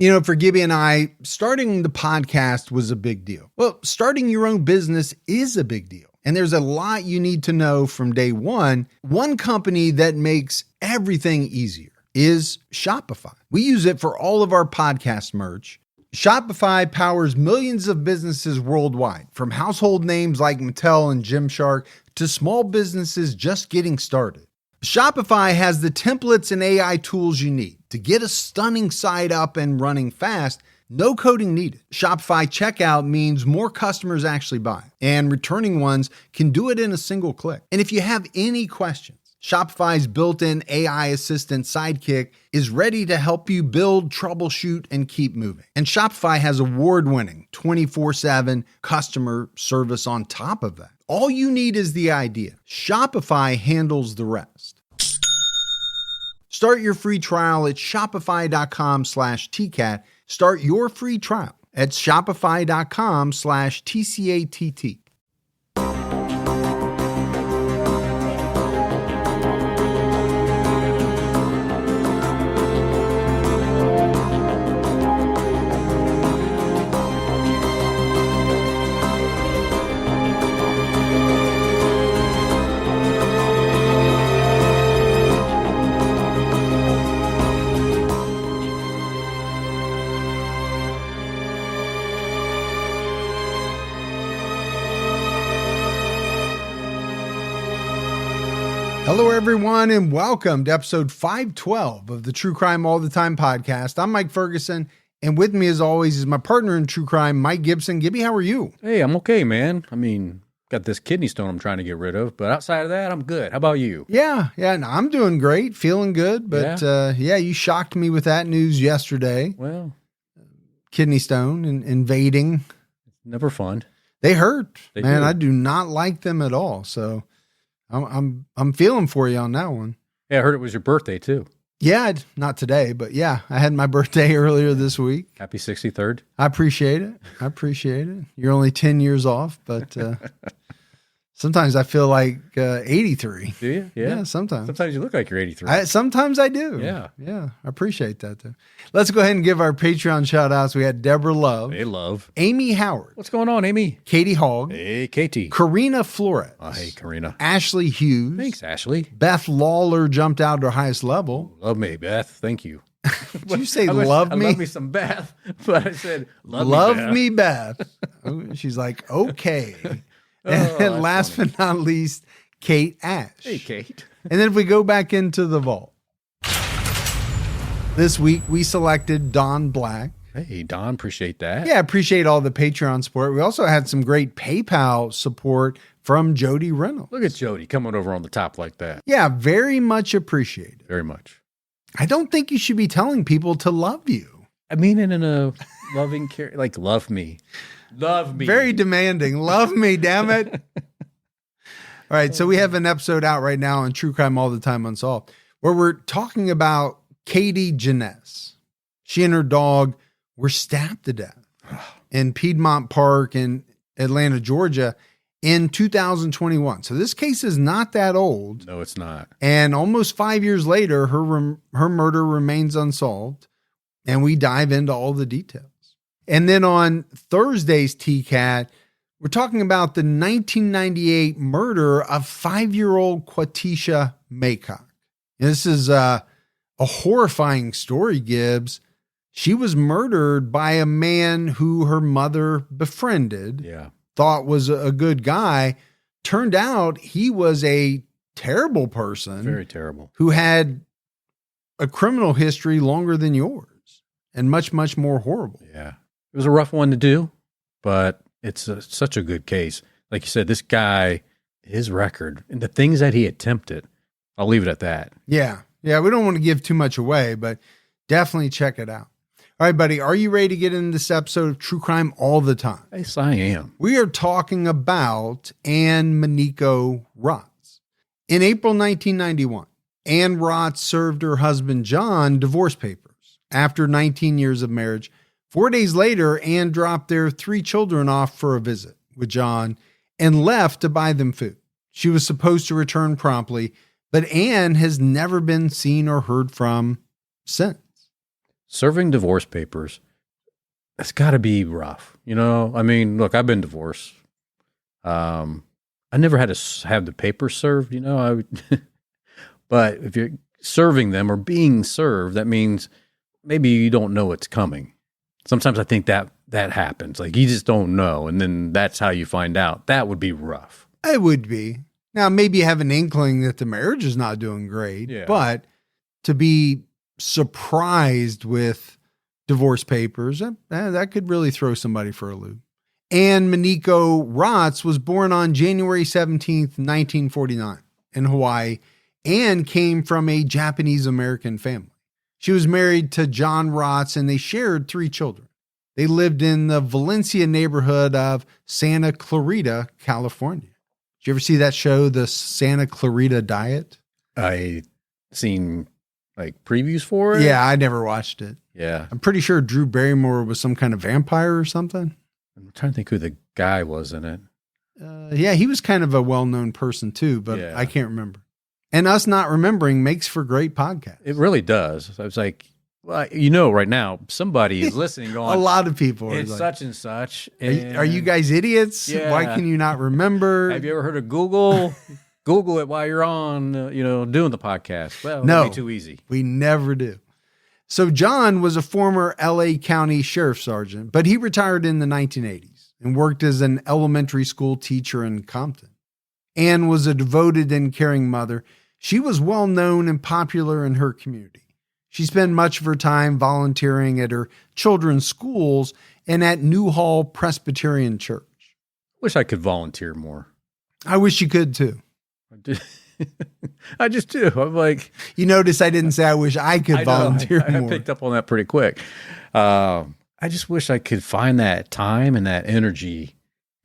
You know, for Gibby and I, starting the podcast was a big deal. Well, starting your own business is a big deal. And there's a lot you need to know from day one. One company that makes everything easier is Shopify. We use it for all of our podcast merch. Shopify powers millions of businesses worldwide, from household names like Mattel and Gymshark to small businesses just getting started. Shopify has the templates and AI tools you need to get a stunning site up and running fast. No coding needed. Shopify checkout means more customers actually buy, and returning ones can do it in a single click. And if you have any questions, Shopify's built-in AI assistant Sidekick is ready to help you build, troubleshoot, and keep moving. And Shopify has award-winning 24/7 customer service on top of that. All you need is the idea. Shopify handles the rest. Start your free trial at shopify.com/TCAT. Start your free trial at shopify.com/TCATT. Hello, everyone, and welcome to episode 512 of the True Crime All the Time podcast. I'm Mike Ferguson, and with me, as always, is my partner in true crime, Mike Gibson. Gibby, how are you? Hey, I'm okay, man. I mean, got this kidney stone I'm trying to get rid of, but outside of that, I'm good. How about you? Yeah, no, I'm doing great, feeling good, but you shocked me with that news yesterday. Well, kidney stone and invading. Never fun. They hurt, man. Do. I do not like them at all, so I'm feeling for you on that one. Yeah, I heard it was your birthday too. Yeah, not today, but yeah, I had my birthday earlier this week. Happy 63rd. I appreciate it. You're only 10 years off, but sometimes I feel like 83. Do you? Yeah, sometimes. Sometimes you look like you're 83. Sometimes I do. Yeah. I appreciate that, though. Let's go ahead and give our Patreon shout-outs. We had Deborah Love. Hey, Love. Amy Howard. What's going on, Amy? Katie Hogg. Hey, Katie. Karina Flores. Oh, hey, Karina. Ashley Hughes. Thanks, Ashley. Beth Lawler jumped out to her highest level. Love me, Beth. Thank you. Did you say love me? I love me some Beth, but I said love me, Beth. She's like, okay. And last but not least, Kate Ash. Hey, Kate. And then if we go back into the vault, this week we selected Don Black. Hey, Don, appreciate that. Yeah, appreciate all the Patreon support. We also had some great PayPal support from Jody Reynolds. Look at Jody coming over on the top like that. Yeah, very much appreciated. Very much. I don't think you should be telling people to love you. I mean it in a loving care, like love me. Love me. Very demanding. Love me, damn it. All right, so we have an episode out right now on True Crime All the Time Unsolved where we're talking about Katie Janess. She and her dog were stabbed to death in Piedmont Park in Atlanta, Georgia in 2021. So this case is not that old. No, it's not. And almost 5 years later, her murder remains unsolved, and we dive into all the details. And then on Thursday's TCAT, we're talking about the 1998 murder of 5-year-old Quatisha Maycock. And this is a horrifying story, Gibbs. She was murdered by a man who her mother befriended, thought was a good guy. Turned out he was a terrible person. Very terrible. Who had a criminal history longer than yours and much, much more horrible. Yeah. It was a rough one to do, but it's such a good case. Like you said, this guy, his record and the things that he attempted, I'll leave it at that. Yeah. Yeah. We don't want to give too much away, but definitely check it out. All right, buddy. Are you ready to get into this episode of True Crime All the Time? Yes, I am. We are talking about Ann Mineko Racz. In April 1991, Ann Racz served her husband John divorce papers. After 19 years of marriage, 4 days later, Ann dropped their 3 children off for a visit with John and left to buy them food. She was supposed to return promptly, but Ann has never been seen or heard from since. serving divorce papers, that's got to be rough. You know, I mean, look, I've been divorced. I never had to have the papers served, you know, but if you're serving them or being served, that means maybe you don't know what's coming. Sometimes I think that happens. Like, you just don't know. And then that's how you find out. That would be rough. It would be. Now, maybe you have an inkling that the marriage is not doing great, but to be surprised with divorce papers, that could really throw somebody for a loop. Ann Mineko Racz was born on January 17th, 1949 in Hawaii. Ann came from a Japanese-American family. She was married to John Racz, and they shared 3 children. They lived in the Valencia neighborhood of Santa Clarita, California. Did you ever see that show, The Santa Clarita Diet? I seen like previews for it. Yeah, I never watched it. Yeah. I'm pretty sure Drew Barrymore was some kind of vampire or something. I'm trying to think who the guy was in it. Yeah, he was kind of a well-known person too, but I can't remember. And us not remembering makes for great podcasts. It really does. I was like, well, you know, right now, somebody is listening going, a lot of people are it's like, such and such. Are you guys idiots? Yeah. Why can you not remember? Have you ever heard of Google? Google it while you're on, doing the podcast. Well, no, it'd be too easy. We never do. So John was a former LA County Sheriff Sergeant, but he retired in the 1980s and worked as an elementary school teacher in Compton. Ann was a devoted and caring mother. She was well known and popular in her community. She spent much of her time volunteering at her children's schools and at Newhall Presbyterian Church. Wish I could volunteer more. I wish you could too. I just do. I'm like, you notice I didn't say I wish I could volunteer more. I picked up on that pretty quick. I just wish I could find that time and that energy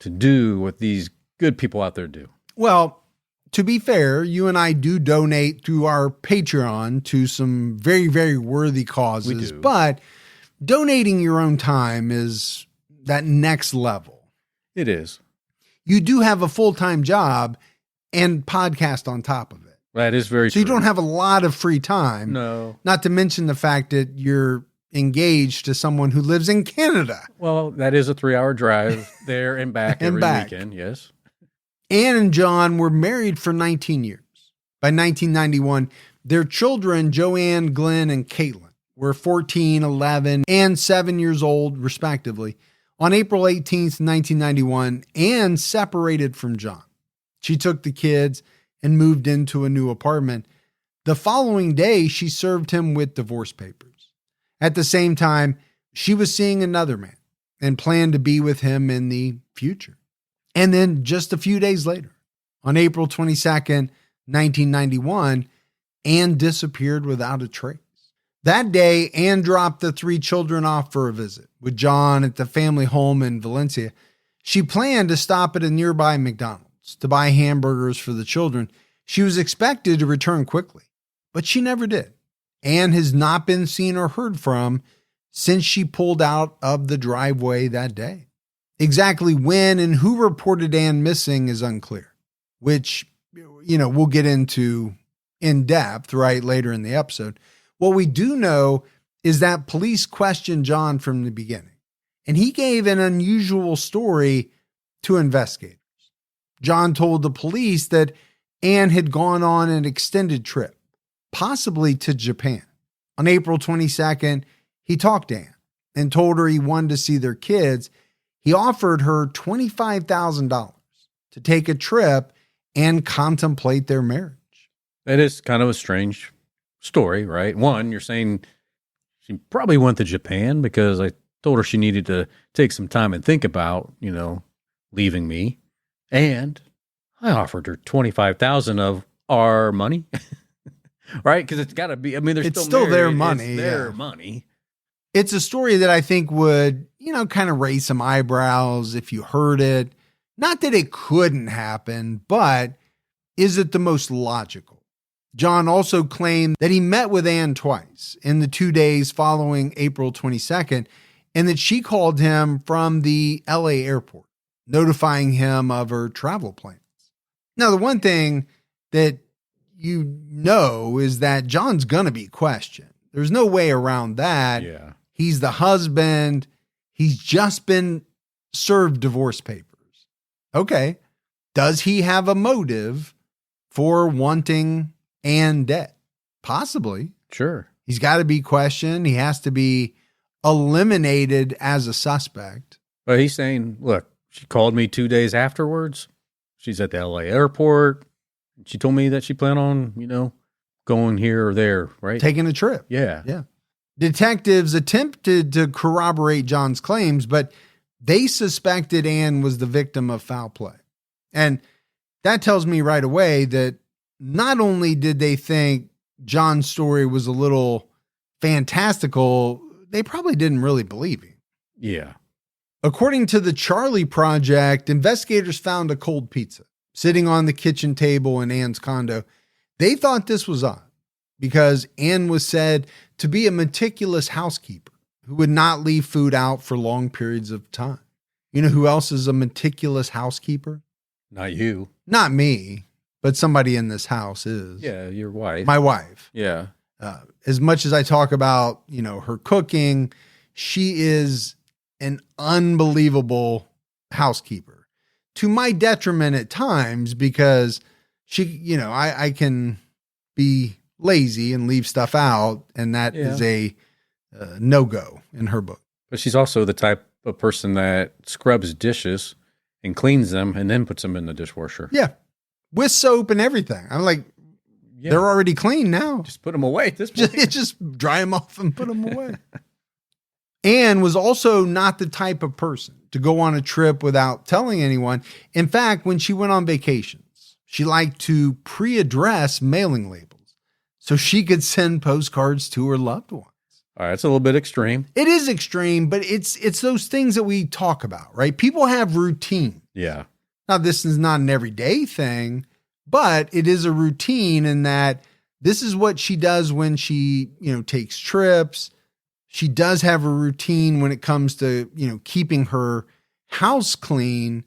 to do what these good people out there do. Well, to be fair, you and I do donate through our Patreon to some very, very worthy causes. We do. But donating your own time is that next level. It is. You do have a full-time job and podcast on top of it. That is very true. So you don't have a lot of free time. No. Not to mention the fact that you're engaged to someone who lives in Canada. Well, that is a 3-hour drive there and back every weekend. Yes. Ann and John were married for 19 years. By 1991, their children, Joanne, Glenn, and Caitlin, were 14, 11, and 7 years old, respectively. On April 18th, 1991, Ann separated from John. She took the kids and moved into a new apartment. The following day, she served him with divorce papers. At the same time, she was seeing another man and planned to be with him in the future. And then just a few days later, on April 22nd, 1991, Ann disappeared without a trace. That day, Ann dropped the 3 children off for a visit with John at the family home in Valencia. She planned to stop at a nearby McDonald's to buy hamburgers for the children. She was expected to return quickly, but she never did. Ann has not been seen or heard from since she pulled out of the driveway that day. Exactly when and who reported Ann missing is unclear, which, we'll get into in depth right later in the episode. What we do know is that police questioned John from the beginning, and he gave an unusual story to investigators. John told the police that Ann had gone on an extended trip, possibly to Japan. On April 22nd, he talked to Ann and told her he wanted to see their kids. He offered her $25,000 to take a trip and contemplate their marriage. That is kind of a strange story, right? One, you're saying she probably went to Japan because I told her she needed to take some time and think about, leaving me. And I offered her $25,000 of our money, right? Because it's got to be, they're still their money. It's their money. It's a story that I think would, kind of raise some eyebrows if you heard it. Not that it couldn't happen, but is it the most logical? John also claimed that he met with Ann twice in the 2 days following April 22nd, and that she called him from the LA airport, notifying him of her travel plans. Now, the one thing that is that John's going to be questioned. There's no way around that. Yeah. He's the husband. He's just been served divorce papers. Okay. Does he have a motive for wanting Ann dead? Possibly. Sure. He's got to be questioned. He has to be eliminated as a suspect. But he's saying, look, she called me 2 days afterwards. She's at the LA airport. She told me that she planned on, going here or there, right? Taking a trip. Yeah. Yeah. Detectives attempted to corroborate John's claims, but they suspected Ann was the victim of foul play. And that tells me right away that not only did they think John's story was a little fantastical, they probably didn't really believe him. Yeah. According to the Charlie Project, investigators found a cold pizza sitting on the kitchen table in Ann's condo. They thought this was odd because Ann was said to be a meticulous housekeeper who would not leave food out for long periods of time. You know who else is a meticulous housekeeper? Not you. Not me, but somebody in this house is. Yeah, your wife. My wife. Yeah. As much as I talk about, her cooking, she is an unbelievable housekeeper to my detriment at times because she, I can be lazy and leave stuff out. And that is a no-go in her book. But she's also the type of person that scrubs dishes and cleans them and then puts them in the dishwasher. Yeah. With soap and everything. I'm like, they're already clean now. Just put them away at this point. Just dry them off and put them away. Ann was also not the type of person to go on a trip without telling anyone. In fact, when she went on vacations, she liked to pre-address mailing labels so she could send postcards to her loved ones. All right, that's a little bit extreme. It is extreme, but it's those things that we talk about, right? People have routine. Yeah. Now, this is not an everyday thing, but it is a routine in that this is what she does when she, takes trips. She does have a routine when it comes to, keeping her house clean.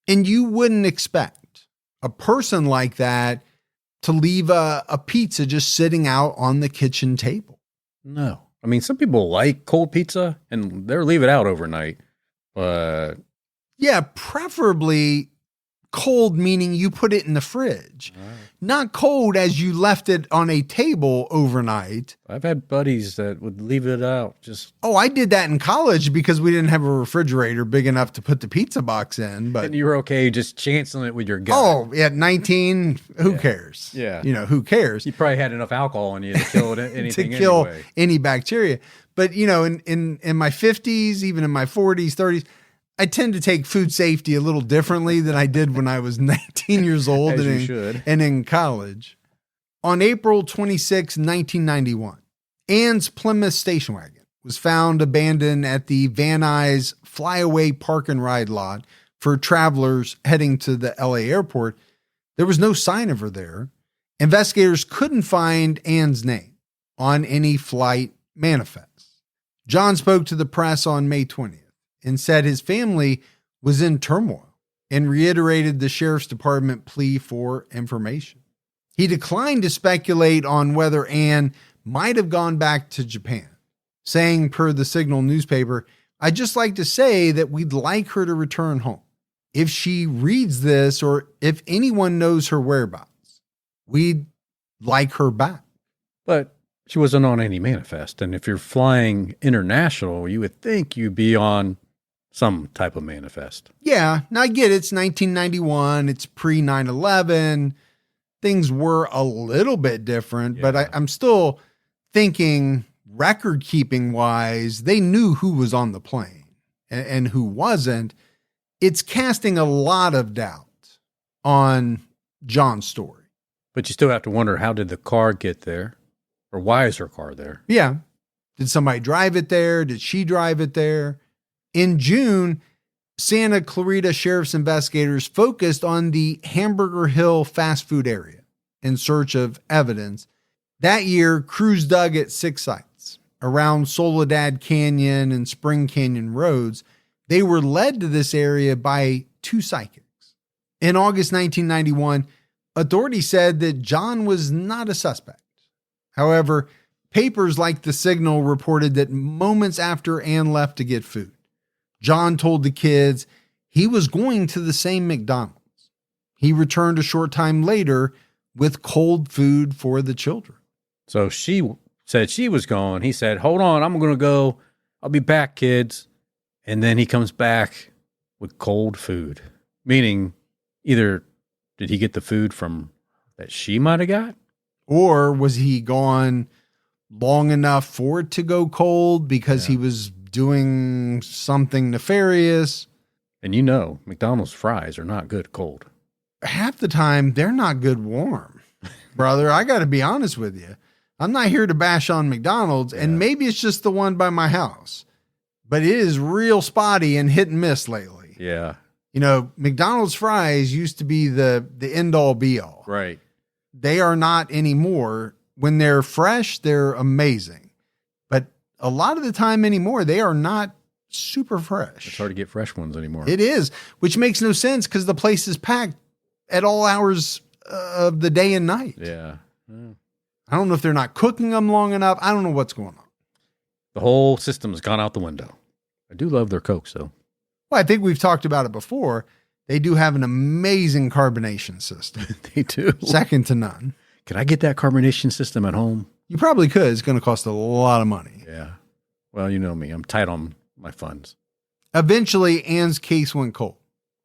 And you wouldn't expect a person like that to leave a pizza just sitting out on the kitchen table. No. I mean, some people like cold pizza and they'll leave it out overnight, but yeah, preferably cold, meaning you put it in the fridge, not cold as you left it on a table overnight. I've had buddies that would leave it out. I did that in college because we didn't have a refrigerator big enough to put the pizza box in. But and you were okay just chancing it with your gut. Oh, at 19, who cares? Yeah. Who cares? You probably had enough alcohol in you to kill anything to kill anyway. Any bacteria. But, in my 50s, even in my 40s, 30s, I tend to take food safety a little differently than I did when I was 19 years old and in college. On April 26, 1991, Ann's Plymouth station wagon was found abandoned at the Van Nuys Flyaway Park and Ride lot for travelers heading to the LA airport. There was no sign of her there. Investigators couldn't find Ann's name on any flight manifests. John spoke to the press on May 20th. And said his family was in turmoil and reiterated the sheriff's department plea for information. He declined to speculate on whether Ann might have gone back to Japan, saying per the Signal newspaper, "I'd just like to say that we'd like her to return home. If she reads this or if anyone knows her whereabouts, we'd like her back." But she wasn't on any manifest. And if you're flying international, you would think you'd be on some type of manifest. Yeah. Now I get it. It's 1991. It's pre 9/11. Things were a little bit different, but I'm still thinking record keeping wise, they knew who was on the plane and who wasn't. It's casting a lot of doubt on John's story. But you still have to wonder, how did the car get there? Or why is her car there? Yeah. Did somebody drive it there? Did she drive it there? In June, Santa Clarita Sheriff's investigators focused on the Hamburger Hill fast food area in search of evidence. That year, crews dug at 6 sites around Soledad Canyon and Spring Canyon roads. They were led to this area by 2 psychics. In August 1991, authorities said that John was not a suspect. However, Papers like the Signal reported that moments after Ann left to get food, John told the kids he was going to the same McDonald's. He returned a short time later with cold food for the children. So she said she was gone. He said, hold on, I'm going to go. I'll be back, kids. And then he comes back with cold food, meaning either did he get the food from that she might have got? Or was he gone long enough for it to go cold because he was doing something nefarious? And you know, McDonald's fries are not good cold. Half the time, they're not good warm. Brother, I got to be honest with you. I'm not here to bash on McDonald's, and maybe it's just the one by my house, but it is real spotty and hit and miss lately. Yeah. You know, McDonald's fries used to be the end all be all. Right. They are not anymore. When they're fresh, they're amazing. But a lot of the time anymore, they are not super fresh. It's hard to get fresh ones anymore. It is, which makes no sense because the place is packed at all hours of the day and night. Yeah. I don't know if they're not cooking them long enough. I don't know what's going on. The whole system's gone out the window. I do love their Cokes, though. Well, I think we've talked about it before. They do have an amazing carbonation system. They do. Second to none. Can I get that carbonation system at home? You probably could. It's going to cost a lot of money. Yeah. Well, you know me. I'm tight on my funds. Eventually, Ann's case went cold.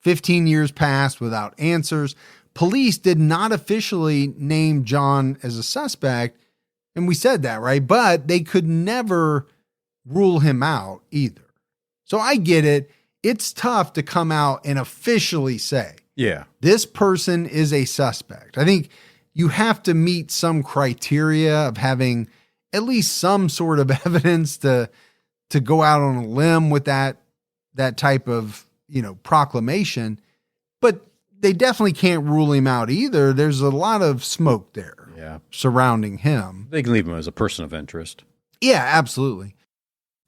15 years passed without answers. Police did not officially name John as a suspect. And we said that, right? But they could never rule him out either. So I get it. It's tough to come out and officially say, this person is a suspect. I think you have to meet some criteria of having at least some sort of evidence to go out on a limb with that type of, proclamation. But they definitely can't rule him out either. There's a lot of smoke there surrounding him. They can leave him as a person of interest. Yeah, absolutely.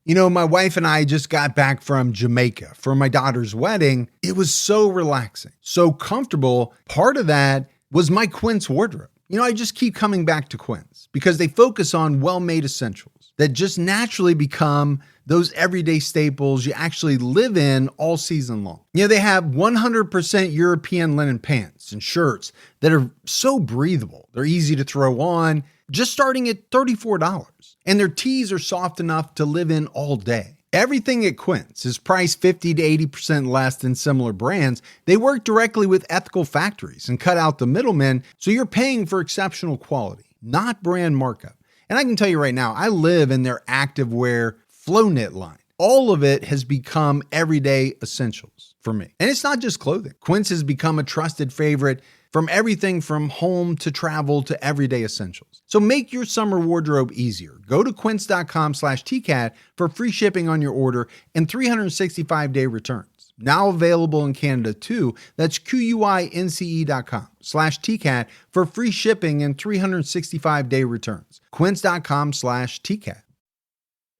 My wife and I just got back from Jamaica for my daughter's wedding. It was so relaxing, so comfortable. Part of that was my Quince wardrobe. I just keep coming back to Quince because they focus on well-made essentials that just naturally become those everyday staples you actually live in all season long. They have 100% European linen pants and shirts that are so breathable. They're easy to throw on, just starting at $34. And their tees are soft enough to live in all day. Everything at Quince is priced 50 to 80% less than similar brands. They work directly with ethical factories and cut out the middlemen, so you're paying for exceptional quality, not brand markup. And I can tell you right now, I live in their activewear flow knit line. All of it has become everyday essentials for me. And it's not just clothing. Quince has become a trusted favorite from everything from home to travel to everyday essentials. So make your summer wardrobe easier. Go to quince.com/TCAT for free shipping on your order and 365-day returns. Now available in Canada too. That's QUINCE.com/TCAT for free shipping and 365-day returns. Quince.com/TCAT.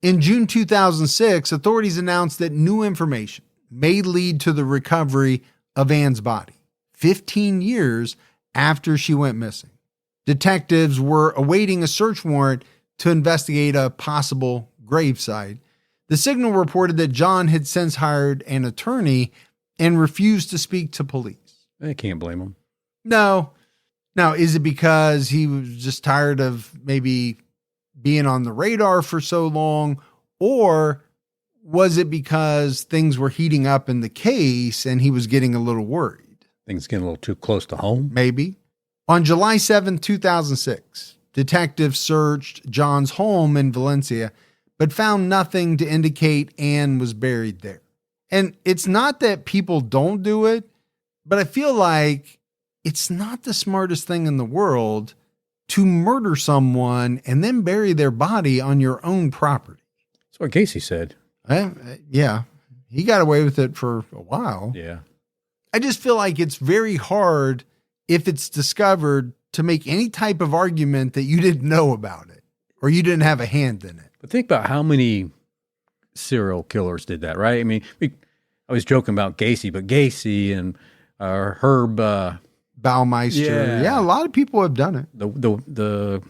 In June 2006, authorities announced that new information may lead to the recovery of Ann's body 15 years after she went missing. Detectives were awaiting a search warrant to investigate a possible gravesite. The Signal reported that John had since hired an attorney and refused to speak to police. I can't blame him. No. Now, is it because he was just tired of maybe being on the radar for so long, or was it because things were heating up in the case and he was getting a little worried? Things getting a little too close to home? Maybe. On July 7, 2006, detectives searched John's home in Valencia, but found nothing to indicate Ann was buried there. And it's not that people don't do it, but I feel like it's not the smartest thing in the world to murder someone and then bury their body on your own property. That's what Casey said. Yeah. He got away with it for a while. Yeah. I just feel like it's very hard if it's discovered to make any type of argument that you didn't know about it or you didn't have a hand in it. But think about how many serial killers did that, right? I mean, I was joking about Gacy, but Gacy and Herb... Baumeister. Yeah, a lot of people have done it. The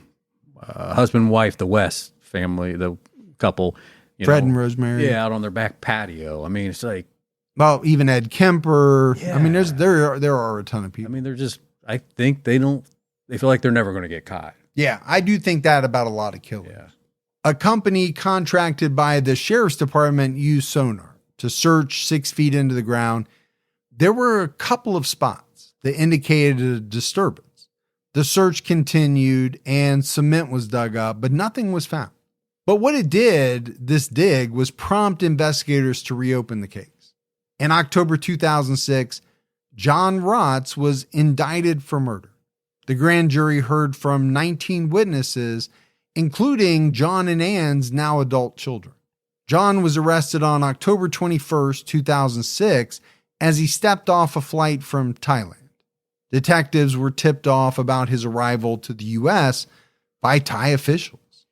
husband, wife, the West family, the couple, Fred and Rosemary. Yeah, out on their back patio. I mean, it's like, well, even Ed Kemper. Yeah. I mean, there are a ton of people. I mean, they're just, I think they feel like they're never going to get caught. Yeah, I do think that about a lot of killers. Yeah. A company contracted by the sheriff's department used sonar to search 6 feet into the ground. There were a couple of spots that indicated a disturbance. The search continued and cement was dug up, but nothing was found. But what it did, this dig, was prompt investigators to reopen the case. In October 2006, John Racz was indicted for murder. The grand jury heard from 19 witnesses, including John and Ann's now adult children. John was arrested on October 21st, 2006, as he stepped off a flight from Thailand. Detectives were tipped off about his arrival to the U.S. by Thai officials.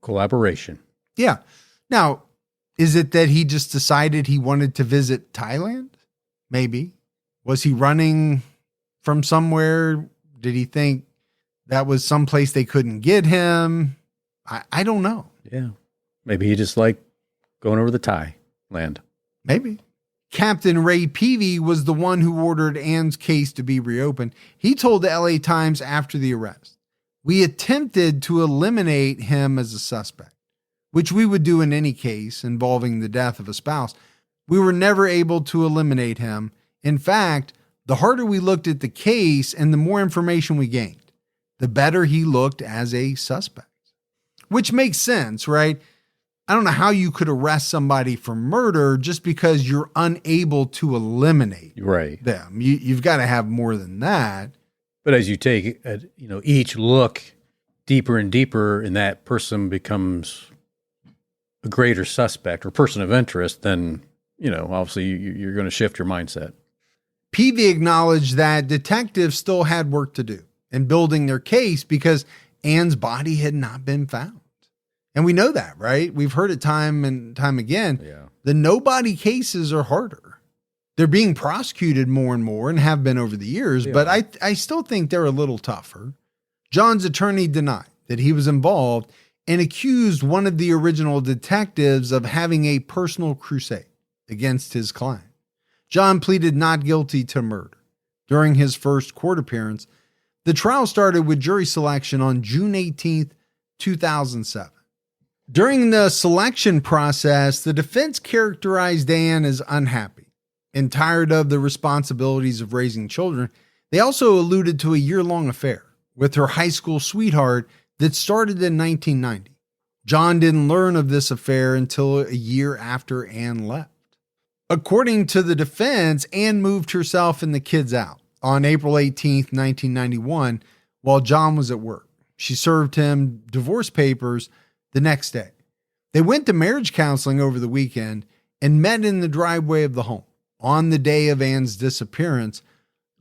Collaboration. Yeah. Now, is it that he just decided he wanted to visit Thailand? Maybe. Was he running from somewhere? Did he think that was someplace they couldn't get him? I don't know. Yeah. Maybe he just liked going over the Thai land. Maybe. Captain Ray Peavy was the one who ordered Ann's case to be reopened. He told the LA Times after the arrest, "We attempted to eliminate him as a suspect, which we would do in any case involving the death of a spouse. We were never able to eliminate him. In fact, the harder we looked at the case and the more information we gained, the better he looked as a suspect." Which makes sense, right? I don't know how you could arrest somebody for murder just because you're unable to eliminate them. You've got to have more than that. But as you take, each look deeper and deeper, and that person becomes a greater suspect or person of interest, then, obviously you're going to shift your mindset. Peavy acknowledged that detectives still had work to do in building their case because Ann's body had not been found. And we know that, right? We've heard it time and time again. Yeah. The nobody cases are harder. They're being prosecuted more and more and have been over the years, but I still think they're a little tougher. John's attorney denied that he was involved and accused one of the original detectives of having a personal crusade against his client. John pleaded not guilty to murder. During his first court appearance, the trial started with jury selection on June 18th, 2007. During the selection process, the defense characterized Ann as unhappy and tired of the responsibilities of raising children. They also alluded to a year-long affair with her high school sweetheart that started in 1990. John didn't learn of this affair until a year after Ann left. According to the defense, Ann moved herself and the kids out on April 18th, 1991, while John was at work. She served him divorce papers the next day. They went to marriage counseling over the weekend and met in the driveway of the home. On the day of Ann's disappearance,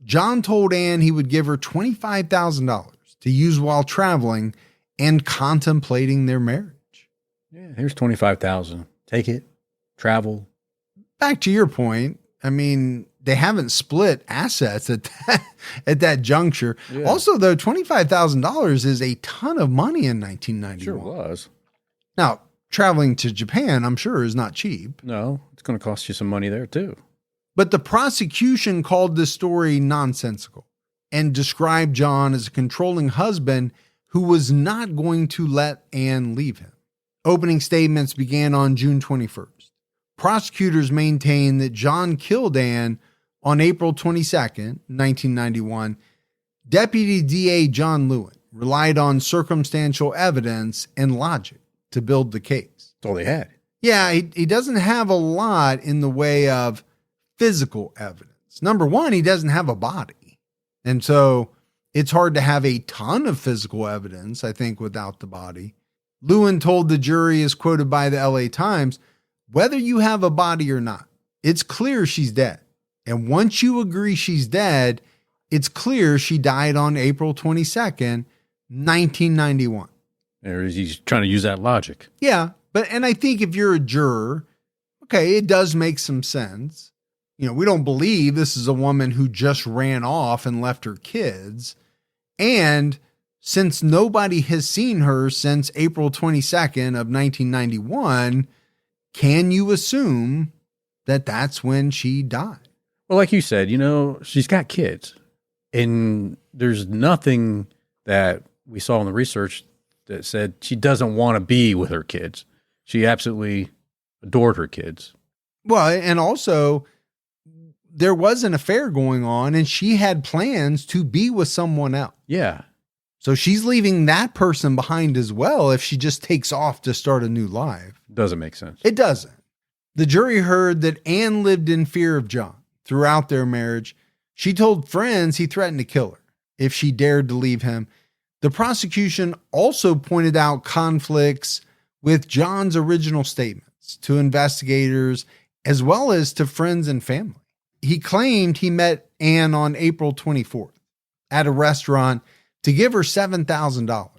John told Ann he would give her $25,000 to use while traveling and contemplating their marriage. Yeah, here's $25,000. Take it. Travel. Back to your point, I mean, they haven't split assets at that juncture. Yeah. Also, though, $25,000 is a ton of money in 1991. Sure was. Now, traveling to Japan, I'm sure, is not cheap. No, it's going to cost you some money there, too. But the prosecution called this story nonsensical and described John as a controlling husband who was not going to let Ann leave him. Opening statements began on June 21st. Prosecutors maintained that John killed Ann on April 22nd, 1991. Deputy DA John Lewin relied on circumstantial evidence and logic to build the case. That's all they had. Yeah, he doesn't have a lot in the way of physical evidence. Number one, he doesn't have a body. And so it's hard to have a ton of physical evidence, I think, without the body. Lewin told the jury, as quoted by the LA Times, "Whether you have a body or not, it's clear she's dead. And once you agree she's dead, it's clear she died on April 22nd, 1991. He's trying to use that logic. Yeah, and I think if you're a juror, okay, it does make some sense. We don't believe this is a woman who just ran off and left her kids. And since nobody has seen her since April 22nd of 1991, can you assume that that's when she died? Well, like you said, she's got kids, and there's nothing that we saw in the research that said she doesn't want to be with her kids. She absolutely adored her kids. Well, and also there was an affair going on, and she had plans to be with someone else. Yeah. So she's leaving that person behind as well if she just takes off to start a new life. Doesn't make sense. It doesn't. The jury heard that Ann lived in fear of John throughout their marriage. She told friends he threatened to kill her if she dared to leave him. The prosecution also pointed out conflicts with John's original statements to investigators as well as to friends and family. He claimed he met Ann on April 24th at a restaurant to give her $7,000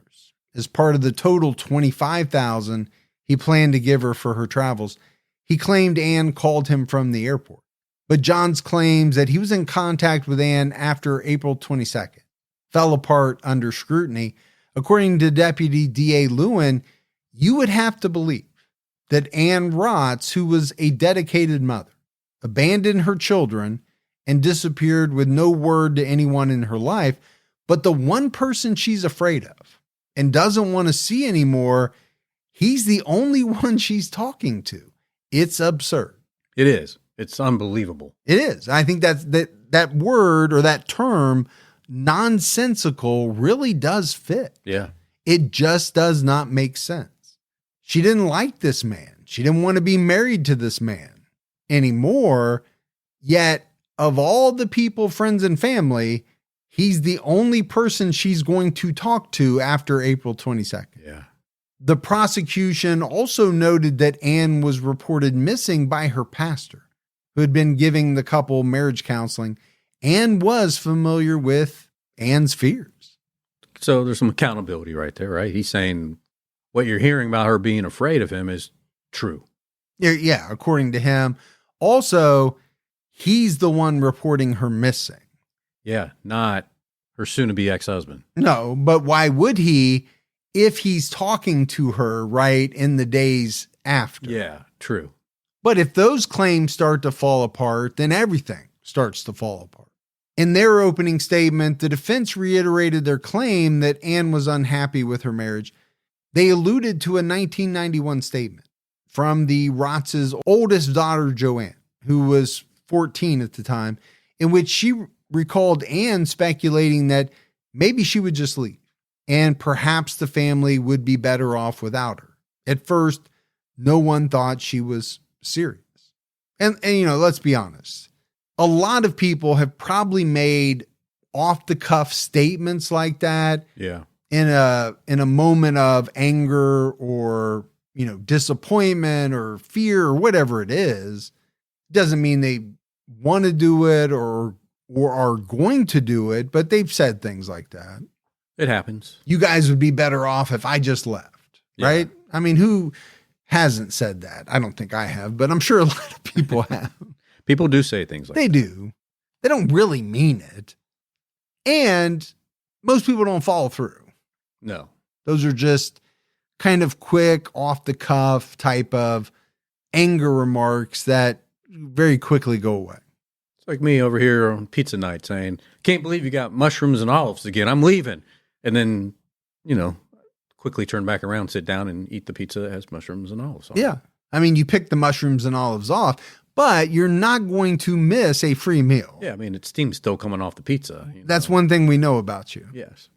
as part of the total $25,000 he planned to give her for her travels. He claimed Ann called him from the airport, but John's claims that he was in contact with Ann after April 22nd fell apart under scrutiny. According to Deputy D.A. Lewin, you would have to believe that Ann Racz, who was a dedicated mother, abandoned her children and disappeared with no word to anyone in her life. But the one person she's afraid of and doesn't want to see anymore, he's the only one she's talking to. It's absurd. It is. It's unbelievable. It is. I think that word or that term, nonsensical, really does fit. Yeah. It just does not make sense. She didn't like this man. She didn't want to be married to this man anymore. Yet, of all the people, friends, and family, he's the only person she's going to talk to after April 22nd. Yeah. The prosecution also noted that Ann was reported missing by her pastor, who had been giving the couple marriage counseling and was familiar with Ann's fears. So there's some accountability right there, right? He's saying what you're hearing about her being afraid of him is true. Yeah, according to him. Also, he's the one reporting her missing. Yeah, not her soon-to-be ex-husband. No, but why would he if he's talking to her, right, in the days after? Yeah, true. But if those claims start to fall apart, then everything starts to fall apart. In their opening statement, the defense reiterated their claim that Ann was unhappy with her marriage. They alluded to a 1991 statement from the Ratz's oldest daughter, Joanne, who was 14 at the time, in which she recalled Ann speculating that maybe she would just leave and perhaps the family would be better off without her. At first, no one thought she was serious. And let's be honest. A lot of people have probably made off-the-cuff statements like that. Yeah. In a moment of anger or, disappointment or fear or whatever it is. Doesn't mean they want to do it or are going to do it, but they've said things like that. It happens. You guys would be better off if I just left, right? I mean, who hasn't said that? I don't think I have, but I'm sure a lot of people have. People do say things like that. They do. They don't really mean it. And most people don't follow through. No. Those are just kind of quick, off the cuff type of anger remarks that very quickly go away. It's like me over here on pizza night saying, can't believe you got mushrooms and olives again. I'm leaving. And then, quickly turn back around, sit down and eat the pizza that has mushrooms and olives on it. Yeah. I mean, you pick the mushrooms and olives off, but you're not going to miss a free meal. Yeah. I mean, it's steam's still coming off the pizza. That's one thing we know about you. Yes.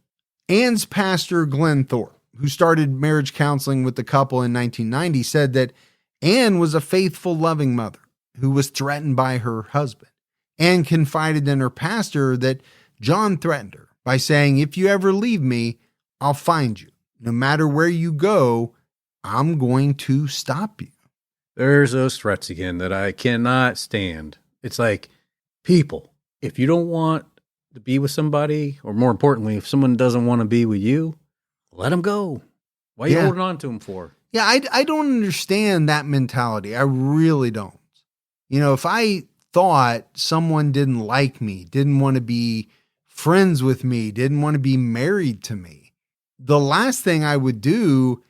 Ann's pastor, Glenn Thorpe, who started marriage counseling with the couple in 1990, said that Ann was a faithful, loving mother who was threatened by her husband. Ann confided in her pastor that John threatened her by saying, if you ever leave me, I'll find you. No matter where you go, I'm going to stop you. There's those threats again that I cannot stand. It's like, people, if you don't want to be with somebody, or more importantly, if someone doesn't want to be with you, let them go. Why are you holding on to them for? Yeah, I don't understand that mentality. I really don't. If I thought someone didn't like me, didn't want to be friends with me, didn't want to be married to me, the last thing I would do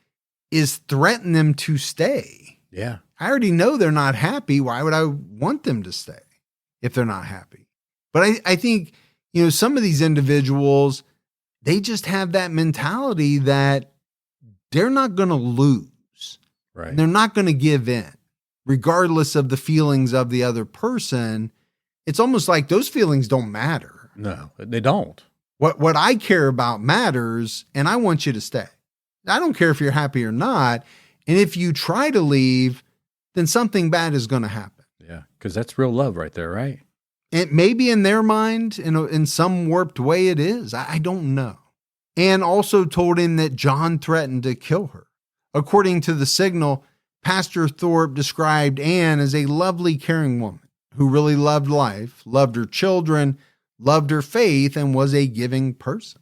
is threaten them to stay. Yeah. I already know they're not happy. Why would I want them to stay if they're not happy? But I think, some of these individuals, they just have that mentality that they're not going to lose. Right. They're not going to give in, regardless of the feelings of the other person. It's almost like those feelings don't matter. No, they don't. What I care about matters, and I want you to stay. I don't care if you're happy or not. And if you try to leave, then something bad is going to happen. Yeah, because that's real love right there, right? And maybe in their mind, in some warped way it is. I don't know. Ann also told him that John threatened to kill her. According to the Signal, Pastor Thorpe described Ann as a lovely, caring woman who really loved life, loved her children, loved her faith, and was a giving person.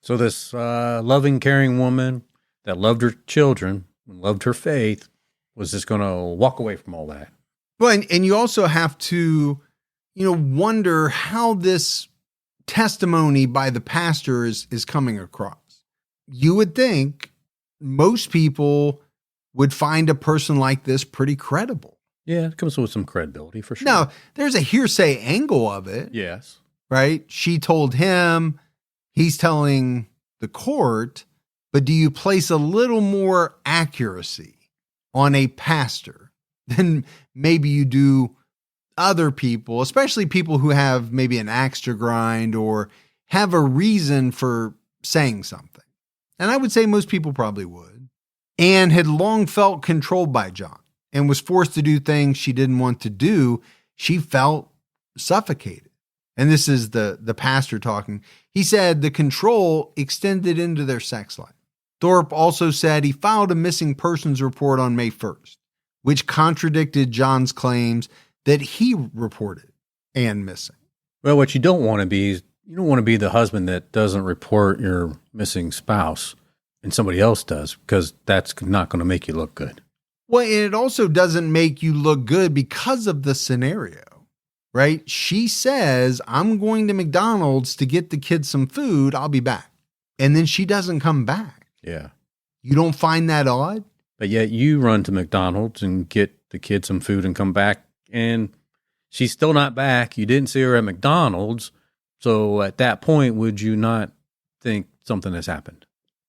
So this loving, caring woman that loved her children, loved her faith, was just going to walk away from all that. Well, and you also have to, wonder how this testimony by the pastor is coming across. You would think most people would find a person like this pretty credible. Yeah, it comes with some credibility for sure. Now, there's a hearsay angle of it. Yes. Right? She told him, he's telling the court, but do you place a little more accuracy on a pastor than maybe you do other people, especially people who have maybe an axe to grind or have a reason for saying something? And I would say most people probably would. Ann had long felt controlled by John and was forced to do things she didn't want to do. She felt suffocated. And this is the pastor talking. He said the control extended into their sex life. Thorpe also said he filed a missing persons report on May 1st, which contradicted John's claims that he reported Ann missing. Well, what you don't want to be is you don't want to be the husband that doesn't report your missing spouse and somebody else does, because that's not going to make you look good. Well, and it also doesn't make you look good because of the scenario, right? She says, I'm going to McDonald's to get the kids some food. I'll be back. And then she doesn't come back. Yeah. You don't find that odd? But yet you run to McDonald's and get the kids some food and come back, and she's still not back. You didn't see her at McDonald's. So at that point, would you not think something has happened?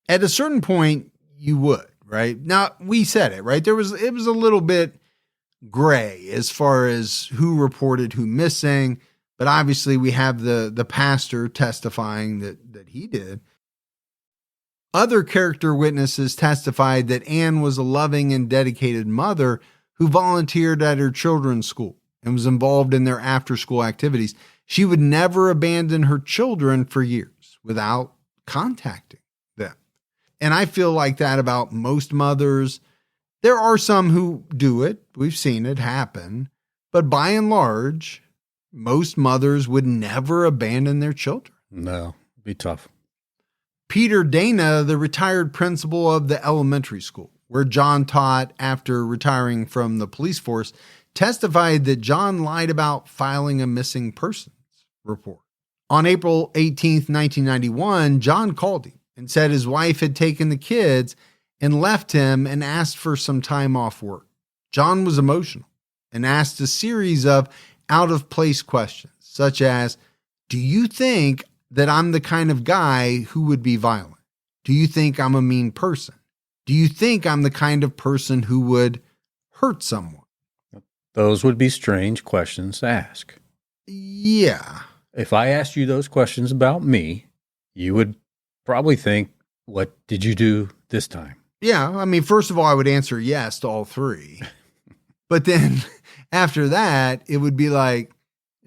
At a certain point, you would, right? Now, we said it, right? It was a little bit gray as far as who reported who missing, but obviously we have the pastor testifying that he did. Other character witnesses testified that Ann was a loving and dedicated mother who volunteered at her children's school and was involved in their after-school activities. She would never abandon her children for years without contacting them. And I feel like that about most mothers. There are some who do it. We've seen it happen. But by and large, most mothers would never abandon their children. No, it'd be tough. Peter Dana, the retired principal of the elementary school, where John taught after retiring from the police force, testified that John lied about filing a missing persons report. On April 18th, 1991, John called him and said his wife had taken the kids and left him and asked for some time off work. John was emotional and asked a series of out-of-place questions, such as, do you think that I'm the kind of guy who would be violent? Do you think I'm a mean person? Do you think I'm the kind of person who would hurt someone? Those would be strange questions to ask. Yeah. If I asked you those questions about me, you would probably think, what did you do this time? Yeah. I mean, first of all, I would answer yes to all three. But then after that, it would be like,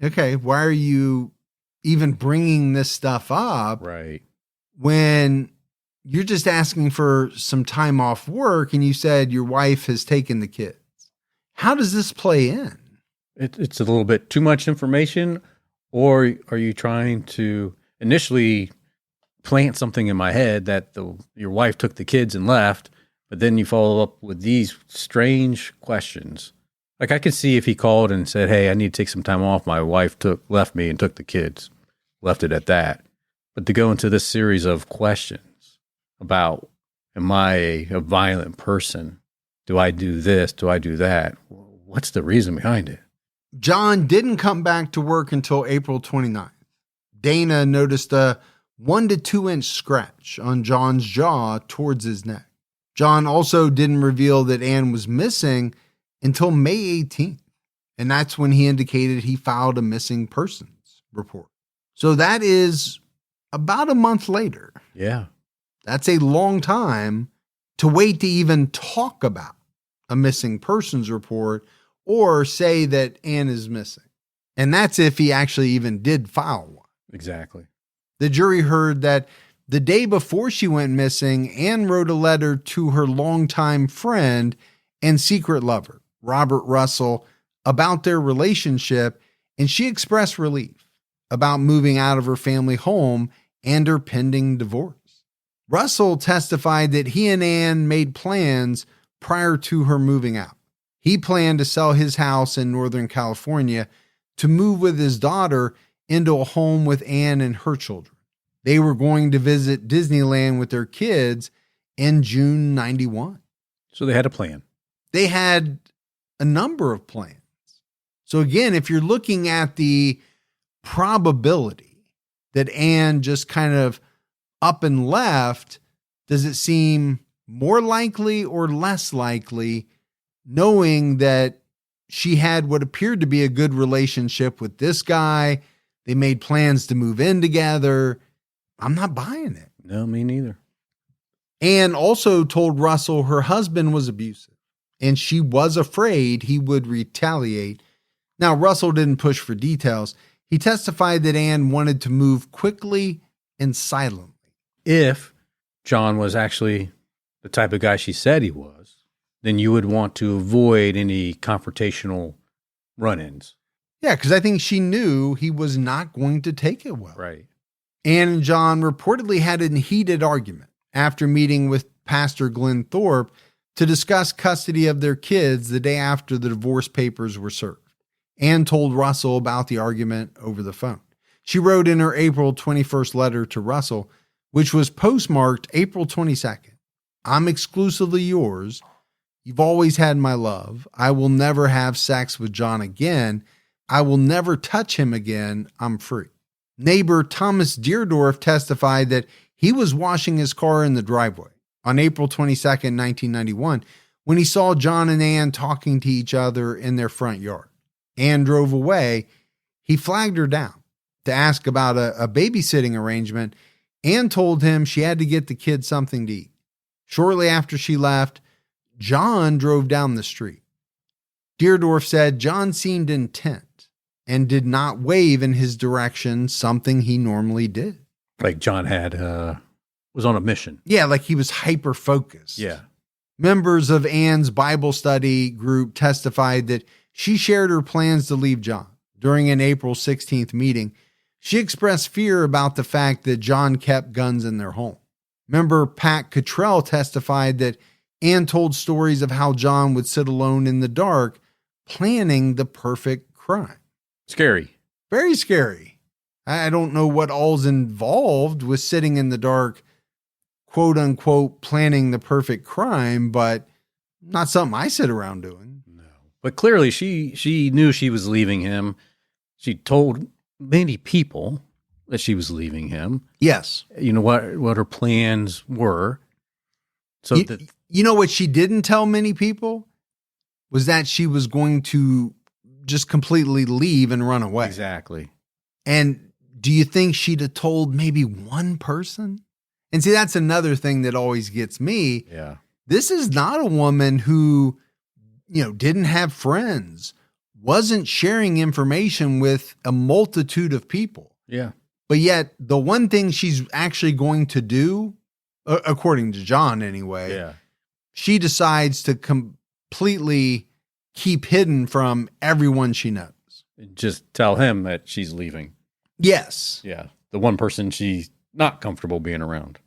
okay, why are you even bringing this stuff up? Right. When you're just asking for some time off work and you said your wife has taken the kids. How does this play in? It's a little bit too much information, or are you trying to initially plant something in my head that your wife took the kids and left, but then you follow up with these strange questions? Like, I could see if he called and said, hey, I need to take some time off. My wife left me and took the kids, left it at that. But to go into this series of questions about, am I a violent person? Do I do this? Do I do that? What's the reason behind it? John didn't come back to work until April 29th. Dana noticed a 1 to 2 inch scratch on John's jaw towards his neck. John also didn't reveal that Ann was missing until May 18th. And that's when he indicated he filed a missing persons report. So that is about a month later. Yeah. That's a long time to wait to even talk about a missing persons report or say that Ann is missing. And that's if he actually even did file one. Exactly. The jury heard that the day before she went missing, Ann wrote a letter to her longtime friend and secret lover, Robert Russell, about their relationship, and she expressed relief about moving out of her family home and her pending divorce. Russell testified that he and Ann made plans prior to her moving out. He planned to sell his house in Northern California to move with his daughter into a home with Ann and her children. They were going to visit Disneyland with their kids in June 91. So they had a plan. They had a number of plans. So again, if you're looking at the probability that Ann just kind of up and left, does it seem more likely or less likely, knowing that she had what appeared to be a good relationship with this guy? They made plans to move in together. I'm not buying it. No, me neither. Ann also told Russell her husband was abusive, and she was afraid he would retaliate. Now, Russell didn't push for details. He testified that Ann wanted to move quickly and silently. If John was actually the type of guy she said he was, then you would want to avoid any confrontational run-ins. Yeah, because I think she knew he was not going to take it well. Right. Ann and John reportedly had a heated argument after meeting with Pastor Glenn Thorpe to discuss custody of their kids the day after the divorce papers were served. Ann told Russell about the argument over the phone. She wrote in her April 21st letter to Russell, which was postmarked April 22nd. I'm exclusively yours. You've always had my love. I will never have sex with John again. I will never touch him again. I'm free. Neighbor Thomas Deerdorf testified that he was washing his car in the driveway on April 22nd, 1991, when he saw John and Ann talking to each other in their front yard. Ann drove away. He flagged her down to ask about a babysitting arrangement. Ann told him she had to get the kids something to eat. Shortly after she left, John drove down the street. Deerdorf said John seemed intent and did not wave in his direction, something he normally did. Like John was on a mission. Yeah, like he was hyper-focused. Yeah. Members of Ann's Bible study group testified that she shared her plans to leave John. During an April 16th meeting, she expressed fear about the fact that John kept guns in their home. Member Pat Cottrell testified that Ann told stories of how John would sit alone in the dark, planning the perfect crime. Scary. Very scary. I don't know what all's involved with sitting in the dark, quote unquote, planning the perfect crime, but not something I sit around doing. No. But clearly she knew she was leaving him. She told many people that she was leaving him. Yes. You know what her plans were. So you know what she didn't tell many people was that she was going to just completely leave and run away. Exactly. And do you think she'd have told maybe one person? And see, that's another thing that always gets me. Yeah. This is not a woman who, didn't have friends, wasn't sharing information with a multitude of people. Yeah. But yet the one thing she's actually going to do, according to John anyway, she decides to completely keep hidden from everyone she knows. Just tell him that she's leaving. Yes. Yeah. The one person she's not comfortable being around.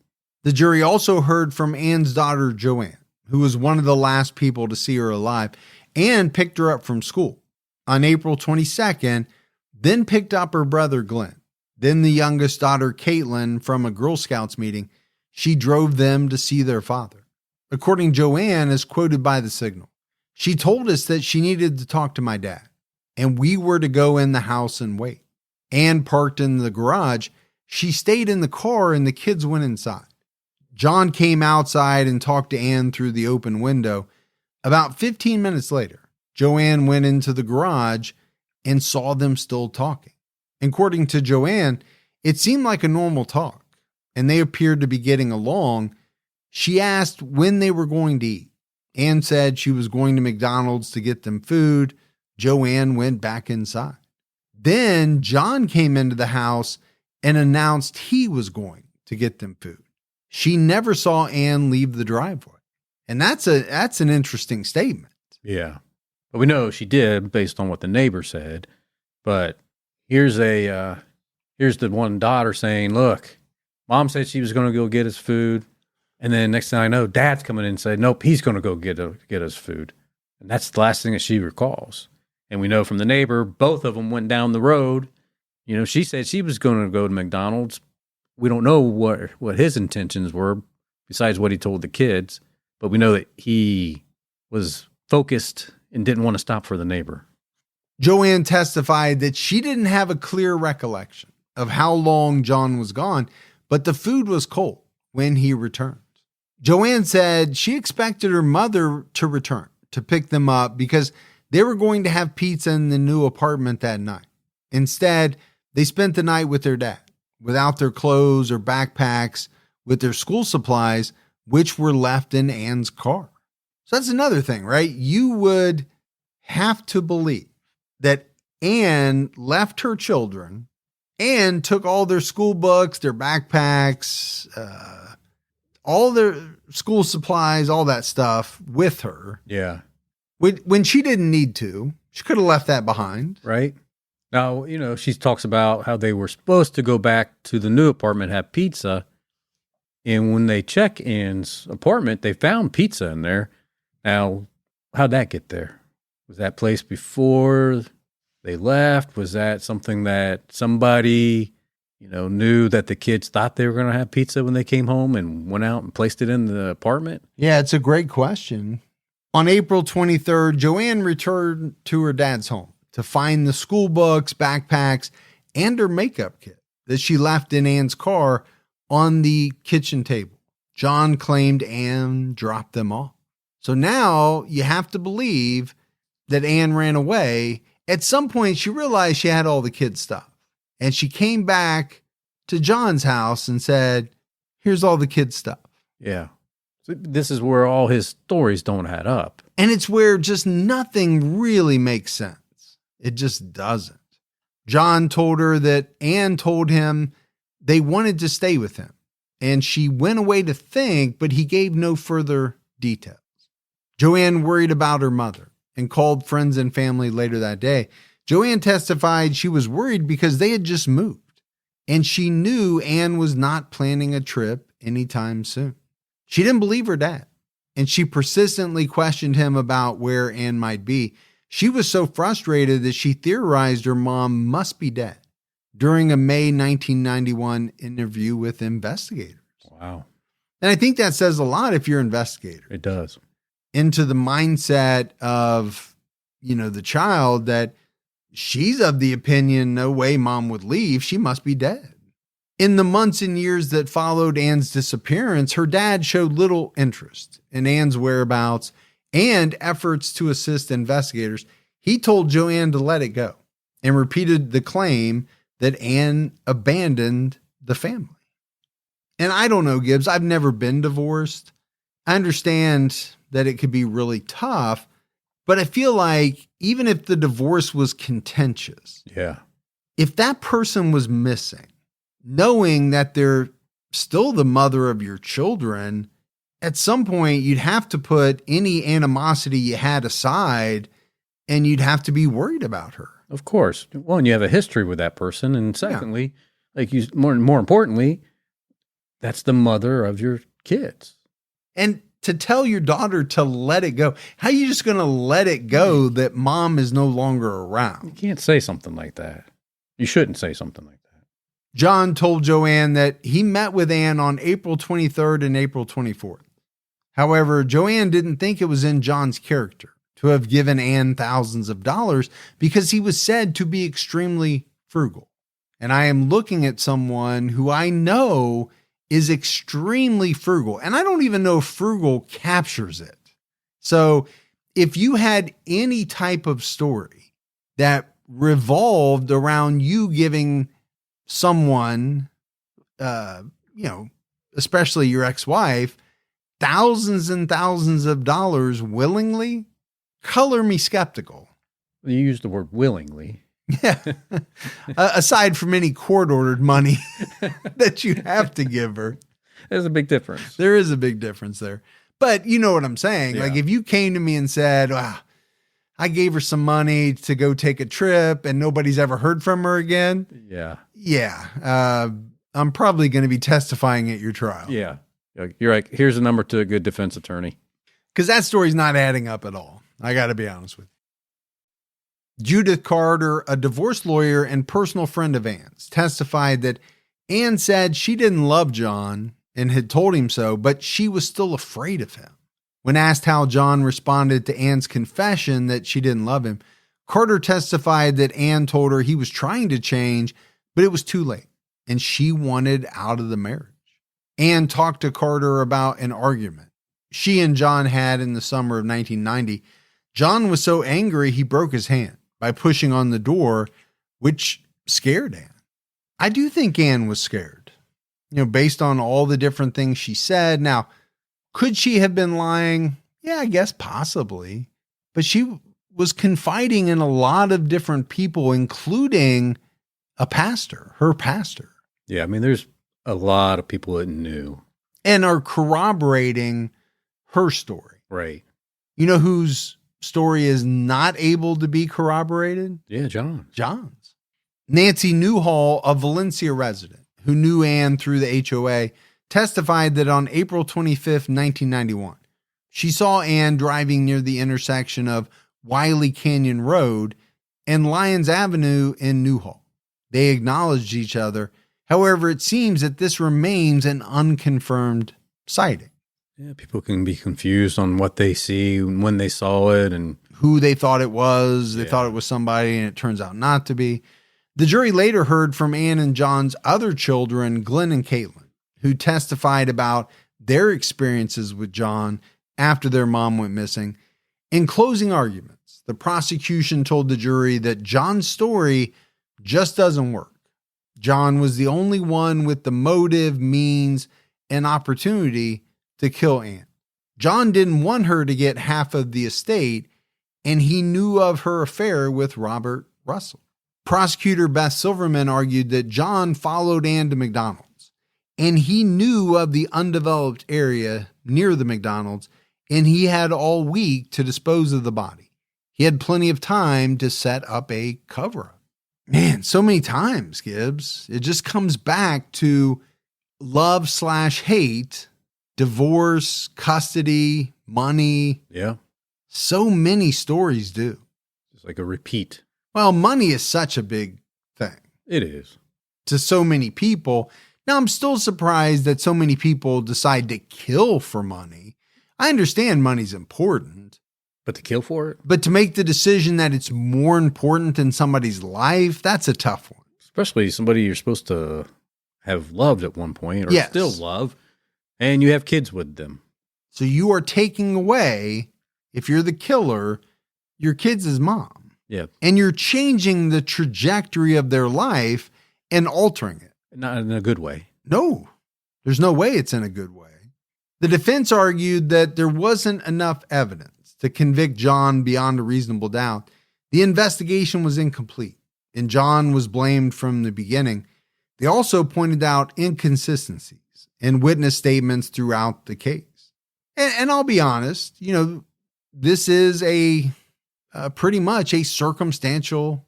The jury also heard from Ann's daughter, Joanne, who was one of the last people to see her alive, and picked her up from school on April 22nd, then picked up her brother, Glenn, then the youngest daughter, Caitlin, from a Girl Scouts meeting. she drove them to see their father. According to Joanne, as quoted by the Signal, she told us that she needed to talk to my dad, and we were to go in the house and wait. Ann parked in the garage. She stayed in the car and the kids went inside. John came outside and talked to Ann through the open window. About 15 minutes later, Joanne went into the garage and saw them still talking. According to Joanne, it seemed like a normal talk, and they appeared to be getting along. She asked when they were going to eat. Ann said she was going to McDonald's to get them food. Joanne went back inside. Then John came into the house and announced he was going to get them food. She never saw Ann leave the driveway. And that's an interesting statement. Yeah. But we know she did based on what the neighbor said. But here's the one daughter saying, look, mom said she was going to go get us food. And then next thing I know, dad's coming in and said, nope, he's going to go get us food. And that's the last thing that she recalls. And we know from the neighbor, both of them went down the road. You know, she said she was going to go to McDonald's. We don't know what his intentions were besides what he told the kids. But we know that he was focused and didn't want to stop for the neighbor. Joanne testified that she didn't have a clear recollection of how long John was gone, but the food was cold when he returned. Joanne said she expected her mother to return to pick them up because they were going to have pizza in the new apartment that night. Instead, they spent the night with their dad, without their clothes or backpacks, with their school supplies, which were left in Ann's car. So that's another thing, right? You would have to believe that Ann left her children and took all their school books, their backpacks, all their school supplies, all that stuff with her. Yeah. When she didn't need to. She could have left that behind. Right. Now, you know, she talks about how they were supposed to go back to the new apartment, have pizza. And when they check Ann's apartment, they found pizza in there. Now, how'd that get there? Was that placed before they left? Was that something that somebody, you know, knew that the kids thought they were going to have pizza when they came home and went out and placed it in the apartment? Yeah, it's a great question. On April 23rd, Joanne returned to her dad's home to find the school books, backpacks, and her makeup kit that she left in Ann's car on the kitchen table. John claimed Ann dropped them off. So now you have to believe that Ann ran away. At some point, she realized she had all the kids' stuff. And she came back to John's house and said, here's all the kids' stuff. Yeah. So this is where all his stories don't add up. And it's where just nothing really makes sense. It just doesn't. John told her that Ann told him they wanted to stay with him. And she went away to think, but he gave no further details. Joanne worried about her mother and called friends and family later that day. Joanne testified she was worried because they had just moved, and she knew Ann was not planning a trip anytime soon. She didn't believe her dad, and she persistently questioned him about where Ann might be. She was so frustrated that she theorized her mom must be dead during a May 1991 interview with investigators. Wow. And I think that says a lot if you're an investigator. It does. Into the mindset of, you know, the child, that she's of the opinion, no way mom would leave. She must be dead. In the months and years that followed Ann's disappearance, her dad showed little interest in Ann's whereabouts and efforts to assist investigators. He told Joanne to let it go and repeated the claim that Ann abandoned the family. And I don't know, Gibbs, I've never been divorced. I understand that it could be really tough, but I feel like even if the divorce was contentious, Yeah. if that person was missing, knowing that they're still the mother of your children, at some point you'd have to put any animosity you had aside and you'd have to be worried about her. Of course. One, you have a history with that person. And secondly, like you, more importantly, that's the mother of your kids. And to tell your daughter to let it go, how are you just going to let it go that mom is no longer You around? can't say something like that. You shouldn't say something like that. John told Joanne that he met with Ann on April 23rd and April 24th. However, Joanne didn't think it was in John's character to have given Ann thousands of dollars because he was said to be extremely frugal. And I am looking at someone who I know is extremely frugal. And I don't even know if frugal captures it. So if you had any type of story that revolved around you giving someone, especially your ex-wife, thousands and thousands of dollars willingly, color me skeptical. You used the word willingly. Yeah. Aside from any court-ordered money that you have to give her. There's a big difference. There is a big difference there. But you know what I'm saying? Yeah. Like if you came to me and said, wow, I gave her some money to go take a trip and nobody's ever heard from her again. Yeah. I'm probably going to be testifying at your trial. Yeah. You're like, here's a number to a good defense attorney. Because that story's not adding up at all. I got to be honest with you. Judith Carter, a divorce lawyer and personal friend of Ann's, testified that Ann said she didn't love John and had told him so, but she was still afraid of him. When asked how John responded to Ann's confession that she didn't love him, Carter testified that Ann told her he was trying to change, but it was too late, and she wanted out of the marriage. Ann talked to Carter about an argument she and John had in the summer of 1990. John was so angry he broke his hand by pushing on the door, which scared Ann. I do think Ann was scared, based on all the different things she said. Now, could she have been lying? Yeah, I guess possibly. But she was confiding in a lot of different people, including a pastor, her pastor. Yeah, I mean, there's a lot of people that knew. And are corroborating her story. Right. You know whose story is not able to be corroborated? Yeah, John's. Nancy Newhall, a Valencia resident who knew Ann through the HOA, testified that on April 25th, 1991, she saw Ann driving near the intersection of Wiley Canyon Road and Lyons Avenue in Newhall. They acknowledged each other. However, it seems that this remains an unconfirmed sighting. Yeah, people can be confused on what they see when they saw it and who they thought it was. They thought it was somebody, and it turns out not to be. The jury later heard from Ann and John's other children, Glenn and Caitlin, who testified about their experiences with John after their mom went missing. In closing arguments, the prosecution told the jury that John's story just doesn't work. John was the only one with the motive, means, and opportunity to kill Ann. John didn't want her to get half of the estate, and he knew of her affair with Robert Russell. Prosecutor Beth Silverman argued that John followed Ann to McDonald's, and he knew of the undeveloped area near the McDonald's, and he had all week to dispose of the body. He had plenty of time to set up a cover-up. Man, so many times, Gibbs, it just comes back to love/hate, divorce, custody, money. Yeah. So many stories do. It's like a repeat. Well, money is such a big thing. It is. To so many people. Now, I'm still surprised that so many people decide to kill for money. I understand money's important. But to kill for it? But to make the decision that it's more important in somebody's life, that's a tough one. Especially somebody you're supposed to have loved at one point or still love, and you have kids with them. So you are taking away, if you're the killer, your kids' mom. Yeah. And you're changing the trajectory of their life and altering it. Not in a good way. No, there's no way it's in a good way. The defense argued that there wasn't enough evidence to convict John beyond a reasonable doubt. The investigation was incomplete, and John was blamed from the beginning. They also pointed out inconsistencies in witness statements throughout the case. And I'll be honest, this is a pretty much a circumstantial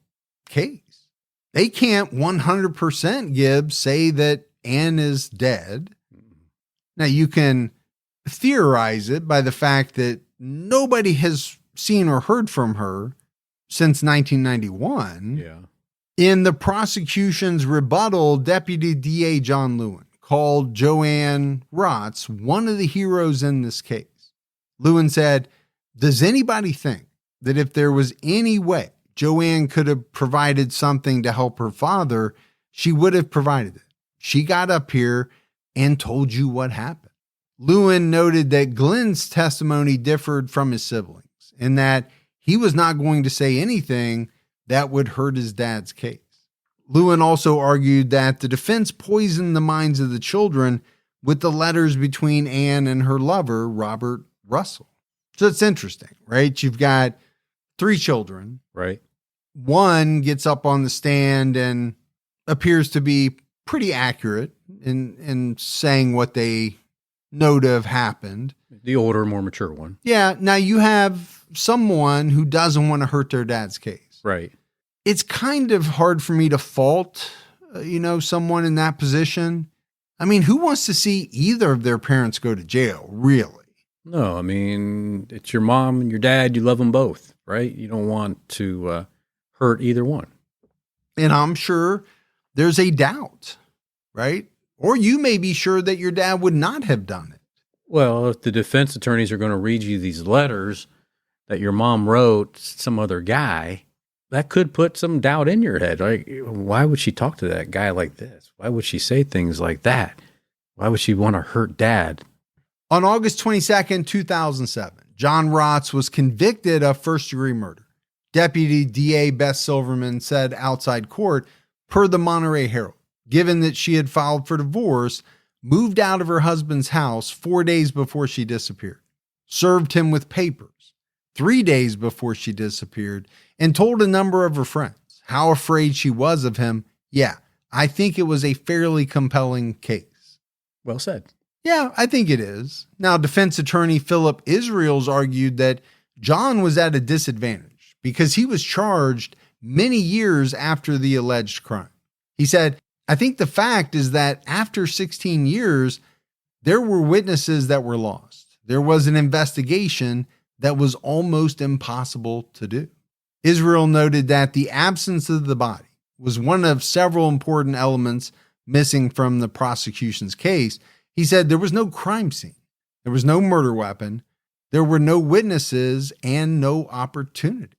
case. They can't 100% Gibbs say that Ann is dead. Now you can theorize it by the fact that nobody has seen or heard from her since 1991. Yeah. In the prosecution's rebuttal, Deputy DA John Lewin called Ann Racz one of the heroes in this case. Lewin said, "Does anybody think that if there was any way Joanne could have provided something to help her father, she would have provided it? She got up here and told you what happened." Lewin noted that Glenn's testimony differed from his siblings in that he was not going to say anything that would hurt his dad's case. Lewin also argued that the defense poisoned the minds of the children with the letters between Ann and her lover, Robert Russell. So it's interesting, right? You've got 3 children. Right. One gets up on the stand and appears to be pretty accurate in saying what they know to have happened. The older, more mature one. Yeah. Now you have someone who doesn't want to hurt their dad's case. Right. It's kind of hard for me to fault, someone in that position. I mean, who wants to see either of their parents go to jail, really? No, I mean, it's your mom and your dad. You love them both, right? You don't want to hurt either one. And I'm sure there's a doubt, right? Or you may be sure that your dad would not have done it. Well, if the defense attorneys are going to read you these letters that your mom wrote some other guy, that could put some doubt in your head. Like, why would she talk to that guy like this? Why would she say things like that? Why would she want to hurt dad? On August 22nd, 2007, John Racz was convicted of first-degree murder. Deputy DA Beth Silverman said outside court, per the Monterey Herald, given that she had filed for divorce, moved out of her husband's house 4 days before she disappeared, served him with papers 3 days before she disappeared, and told a number of her friends how afraid she was of him. Yeah, I think it was a fairly compelling case. Well said. Yeah, I think it is. Now, defense attorney Philip Israels argued that John was at a disadvantage because he was charged many years after the alleged crime. He said, "I think the fact is that after 16 years, there were witnesses that were lost. There was an investigation that was almost impossible to do." Israel noted that the absence of the body was one of several important elements missing from the prosecution's case. He said there was no crime scene, there was no murder weapon, there were no witnesses, and no opportunity.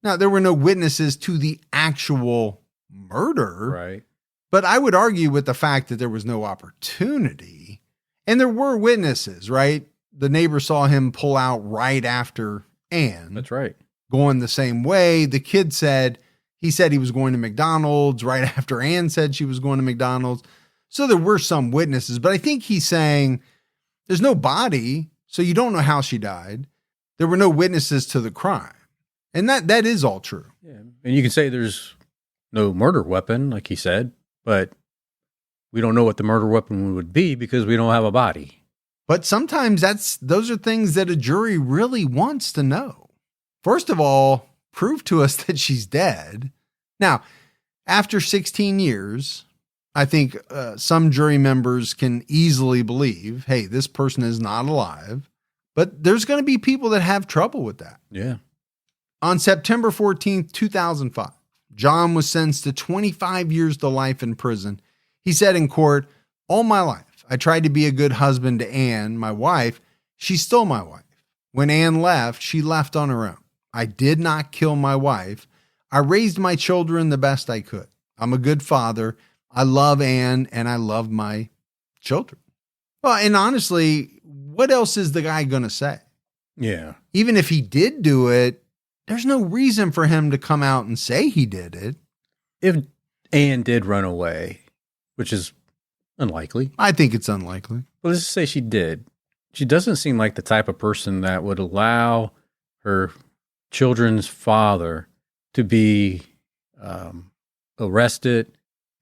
Now, there were no witnesses to the actual murder, Right. but I would argue with the fact that there was no opportunity. And there were witnesses, right? The neighbor saw him pull out right after Ann. That's right. Going the same way. The kid said he was going to McDonald's right after Ann said she was going to McDonald's. So there were some witnesses, but I think he's saying there's no body, so you don't know how she died. There were no witnesses to the crime. And that is all true. Yeah. And you can say there's no murder weapon, like he said, but we don't know what the murder weapon would be because we don't have a body. But sometimes those are things that a jury really wants to know. First of all, prove to us that she's dead. Now, after 16 years, I think some jury members can easily believe, hey, this person is not alive. But there's going to be people that have trouble with that. Yeah. On September 14th, 2005, John was sentenced to 25 years to life in prison. He said in court, "All my life, I tried to be a good husband to Ann, my wife. She's still my wife. When Ann left, she left on her own. I did not kill my wife. I raised my children the best I could. I'm a good father. I love Ann and I love my children." Well, and honestly, what else is the guy going to say? Yeah. Even if he did do it, there's no reason for him to come out and say he did it. If Ann did run away, which is unlikely. I think it's unlikely. Well, let's just say she did. She doesn't seem like the type of person that would allow her children's father to be arrested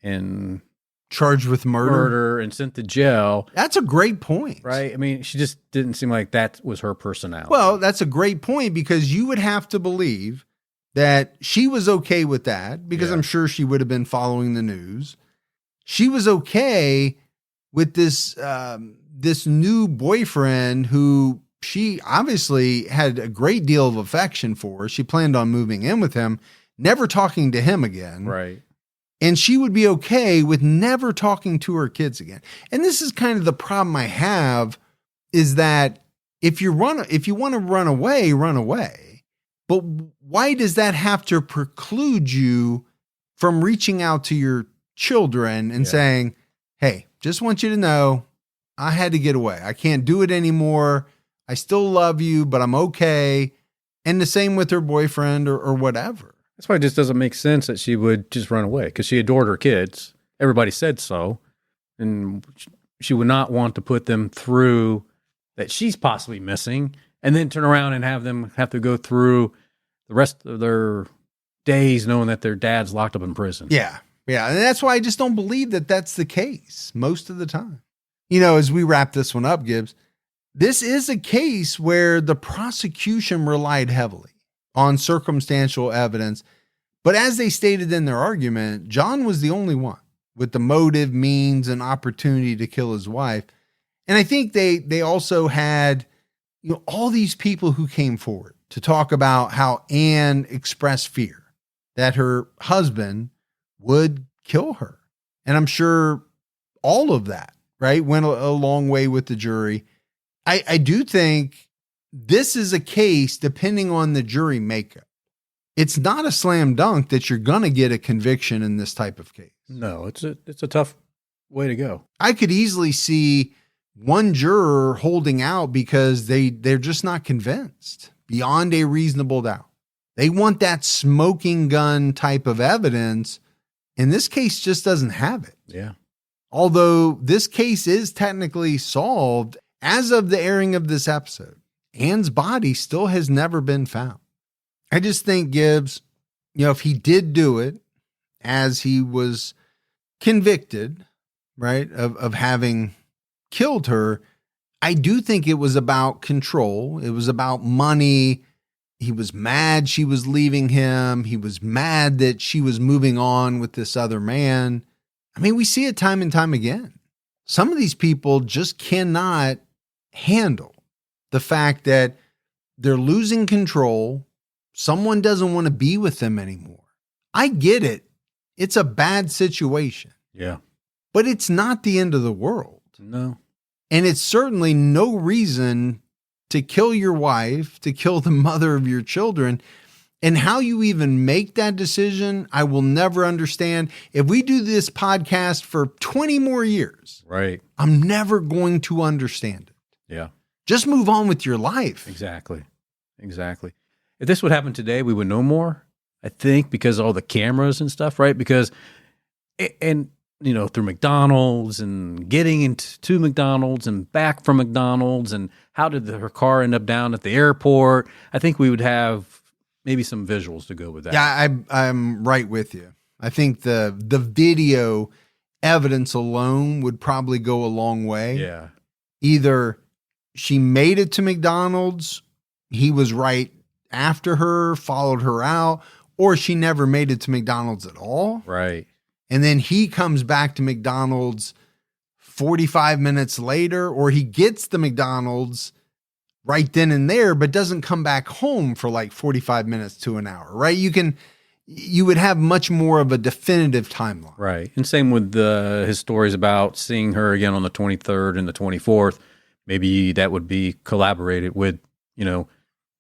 and Charged with murder and sent to jail. That's a great point. Right? I mean, she just didn't seem like that was her personality. Well, that's a great point because you would have to believe that she was okay with that because I'm sure she would have been following the news. She was okay with this new boyfriend who she obviously had a great deal of affection for. She planned on moving in with him, never talking to him again. Right. And she would be okay with never talking to her kids again. And this is kind of the problem I have, is that if you want to run away, run away. But why does that have to preclude you from reaching out to your children and saying, hey, just want you to know I had to get away. I can't do it anymore. I still love you, but I'm okay. And the same with her boyfriend or whatever. That's why it just doesn't make sense that she would just run away, because she adored her kids. Everybody said so. And she would not want to put them through that she's possibly missing and then turn around and have them have to go through the rest of their days knowing that their dad's locked up in prison. Yeah. Yeah. And that's why I just don't believe that that's the case most of the time. You know, as we wrap this one up, Gibbs, this is a case where the prosecution relied heavily on circumstantial evidence. But as they stated in their argument, John was the only one with the motive, means, and opportunity to kill his wife. And I think they also had, you know, all these people who came forward to talk about how Ann expressed fear that her husband would kill her. And I'm sure all of that, right, went a long way with the jury. I do think this is a case, depending on the jury makeup, it's not a slam dunk that you're going to get a conviction in this type of case. No, it's a tough way to go. I could easily see one juror holding out because they're just not convinced beyond a reasonable doubt. They want that smoking gun type of evidence, and this case just doesn't have it. Yeah. Although this case is technically solved as of the airing of this episode, Ann's body still has never been found. I just think Gibbs, you know, if he did do it as he was convicted, right, of having killed her, I do think it was about control. It was about money. He was mad she was leaving him. He was mad that she was moving on with this other man. I mean, we see it time and time again. Some of these people just cannot handle the fact that they're losing control. Someone doesn't want to be with them anymore. I get it. It's a bad situation. Yeah. But it's not the end of the world. No. And it's certainly no reason to kill your wife, to kill the mother of your children. And how you even make that decision, I will never understand. If we do this podcast for 20 more years, right, I'm never going to understand it. Yeah. Just move on with your life. Exactly. Exactly. If this would happen today, we would know more, I think, because of all the cameras and stuff, right? Because, and you know, through McDonald's and getting into McDonald's and back from McDonald's, and how did her car end up down at the airport? I think we would have maybe some visuals to go with that. Yeah, I'm right with you. I think the video evidence alone would probably go a long way. Yeah. Either she made it to McDonald's, he was right after her, followed her out, or she never made it to McDonald's at all. Right. And then he comes back to McDonald's 45 minutes later, or he gets the McDonald's right then and there, but doesn't come back home for like 45 minutes to an hour, right? You would have much more of a definitive timeline. Right. And same with his stories about seeing her again on the 23rd and the 24th. Maybe that would be collaborated with, you know,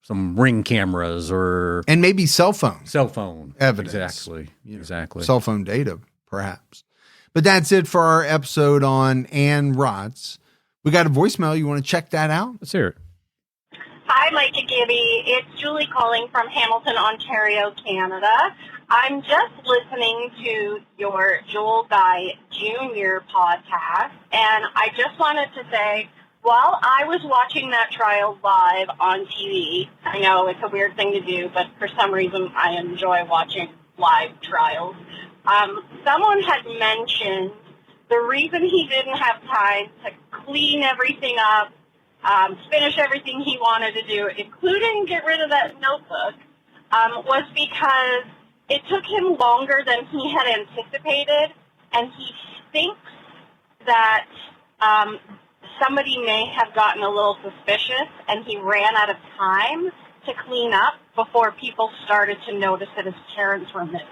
some Ring cameras and maybe cell phone evidence. Exactly. Exactly. Cell phone data, perhaps. But that's it for our episode on Ann Racz. We got a voicemail. You want to check that out? Let's hear it. Hi, Mike and Gibby. It's Julie calling from Hamilton, Ontario, Canada. I'm just listening to your Joel Guy Jr. podcast, and I just wanted to say, while I was watching that trial live on TV, I know it's a weird thing to do, but for some reason I enjoy watching live trials. Someone had mentioned the reason he didn't have time to clean everything up, finish everything he wanted to do, including get rid of that notebook, was because it took him longer than he had anticipated, and he thinks that somebody may have gotten a little suspicious, and he ran out of time to clean up before people started to notice that his parents were missing.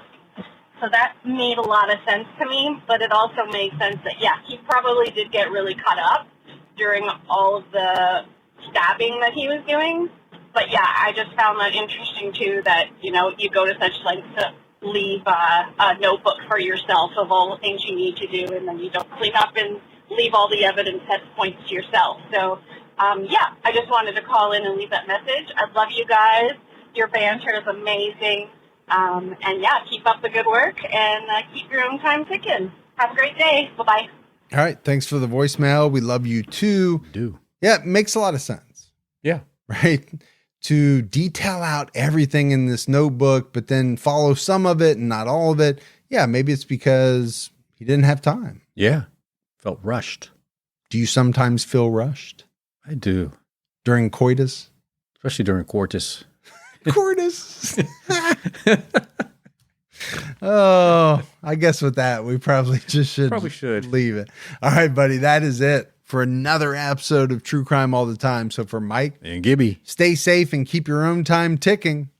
So that made a lot of sense to me, but it also made sense that, yeah, he probably did get really caught up during all of the stabbing that he was doing. But, yeah, I just found that interesting, too, that, you know, you go to such lengths to leave a notebook for yourself of all the things you need to do, and then you don't clean up and leave all the evidence that points to yourself. So, yeah, I just wanted to call in and leave that message. I love you guys. Your banter is amazing. And, yeah, keep up the good work and keep your own time ticking. Have a great day. Bye-bye. All right. Thanks for the voicemail. We love you too. Do. Yeah, it makes a lot of sense. Yeah. Right? To detail out everything in this notebook, but then follow some of it and not all of it. Yeah, maybe it's because he didn't have time. Yeah. Felt rushed. Do you sometimes feel rushed? I do. During coitus? Especially during Quartus. Coitus. Oh, I guess with that, we probably just should leave it. All right, buddy. That is it for another episode of True Crime All the Time. So for Mike and Gibby, stay safe and keep your own time ticking.